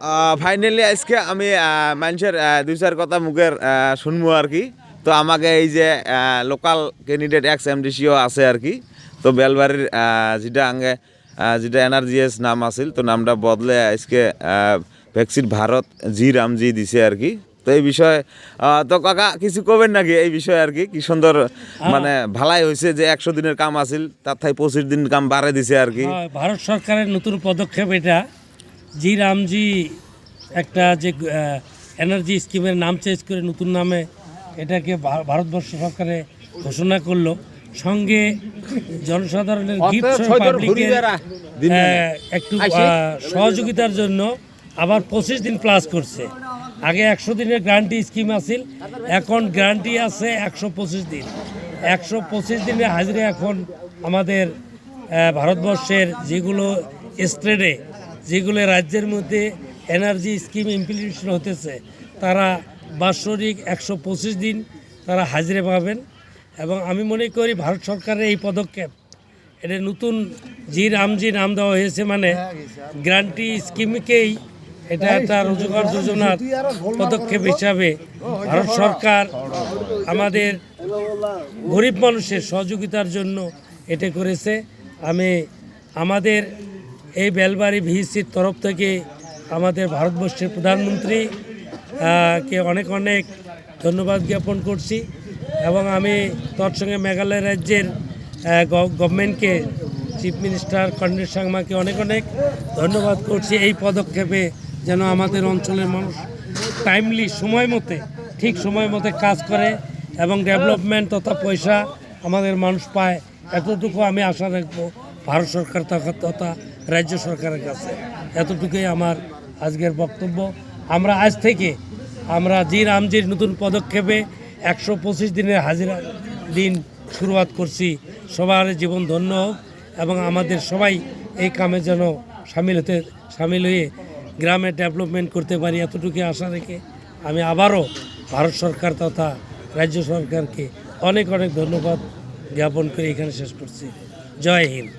Finally আজকে আমি মানুষের দুই চার কথা মুখের শুনবো আর কি। তো আমাকে এই যে লোকাল ক্যান্ডিডেট এক্স এমডিসিও আছে আর কি। তো বেলবাড়ির যেটা এনআরজিএস নাম আছিল, তো নামটা বদলে আজকে ভ্যাকসিন ভারত জি রামজি দিছে আর কি। তো এই বিষয়ে তো কাকা কিছু কবেন নাকি এই বিষয়ে আর কি? কি সুন্দর মানে ভালাই হয়েছে যে 100 দিনের কাম আছিল, তার থাই 25 দিন কাম বাড়ে দিছে আর কি। ভারত সরকারের নতুন পদক্ষেপ এটা। জি রামজি একটা যে এনার্জি স্কিমের নাম চেঞ্জ করে নতুন নামে এটাকে ভারতবর্ষ সরকারে ঘোষণা করলো। সঙ্গে জনসাধারণের গিফট পাবলিকের একটু সহযোগিতার জন্য আবার 25 দিন প্লাস করছে। আগে 100 দিনের গ্যারান্টি স্কিম আছিল, এখন গ্যারান্টি আছে 125 দিন। 125 দিনের হাজিরা এখন আমাদের ভারতবর্ষের যেগুলো স্টেটে, যেগুলো রাজ্যের মধ্যে এনার্জি স্কিম ইমপ্লিমেন্টেশন হতেছে, তারা বাৎসরিক 125 দিন তারা হাজিরা পাবেন। এবং আমি মনে করি ভারত সরকারের এই পদক্ষেপ, এটা নতুন জি রামজি নাম দেওয়া হয়েছে, মানে গ্যারান্টি স্কিমকেই এটা একটা রোজগার যোজনার পদক্ষেপ হিসাবে ভারত সরকার আমাদের গরিব মানুষের সহযোগিতার জন্য এটা করেছে। আমি আমাদের এই বেলবাড়ি ভিসির তরফ থেকে আমাদের ভারতবর্ষের প্রধানমন্ত্রী কে অনেক অনেক ধন্যবাদ জ্ঞাপন করছি। এবং আমি তৎসঙ্গে মেঘালয় রাজ্যের গভর্নমেন্টকে, চিফ মিনিস্টার কর্নেল সাংমাকে অনেক অনেক ধন্যবাদ করছি এই পদক্ষেপে, যেন আমাদের অঞ্চলের মানুষ টাইমলি ঠিক সময় মতে কাজ করে এবং ডেভেলপমেন্ট তথা পয়সা আমাদের মানুষ পায়, এতটুকু আমি আশা রাখবো ভারত সরকার তথা রাজ্য সরকারের কাছে। এতটুকুই আমার আজকের বক্তব্য। আমরা আজ থেকে জি রামজির নতুন পদক্ষেপে 125 দিনের হাজিরা দিন শুরুয়াত করছি। সবার জীবন ধন্য হোক এবং আমাদের সবাই এই কামে যেন সামিল হয়ে গ্রামে ডেভেলপমেন্ট করতে পারি, এতটুকু আশা রেখে আমি আবারও ভারত সরকার তথা রাজ্য সরকারকে অনেক অনেক ধন্যবাদ জ্ঞাপন করে এখানে শেষ করছি। জয় হিন্দ।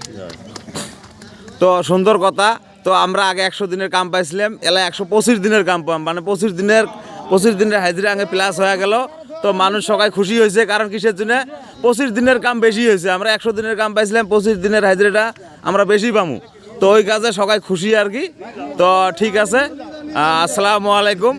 তো সুন্দর কথা। তো আমরা আগে 100 দিনের কাম পাইছিলাম, এলা 125 দিনের কাম পাম, মানে 25 দিনের হাজিরা আগে প্লাস হয়ে গেল। তো মানুষ সবাই খুশি হয়েছে, কারণ কিসের জন্য? 25 দিনের কাম বেশি হয়েছে। আমরা 100 দিনের কাম পাইছিলাম, 25 দিনের হাজিরাটা আমরা বেশি পামু। তো ওই কাজে সবাই খুশি আর কি। তো ঠিক আছে, আসসালামু আলাইকুম।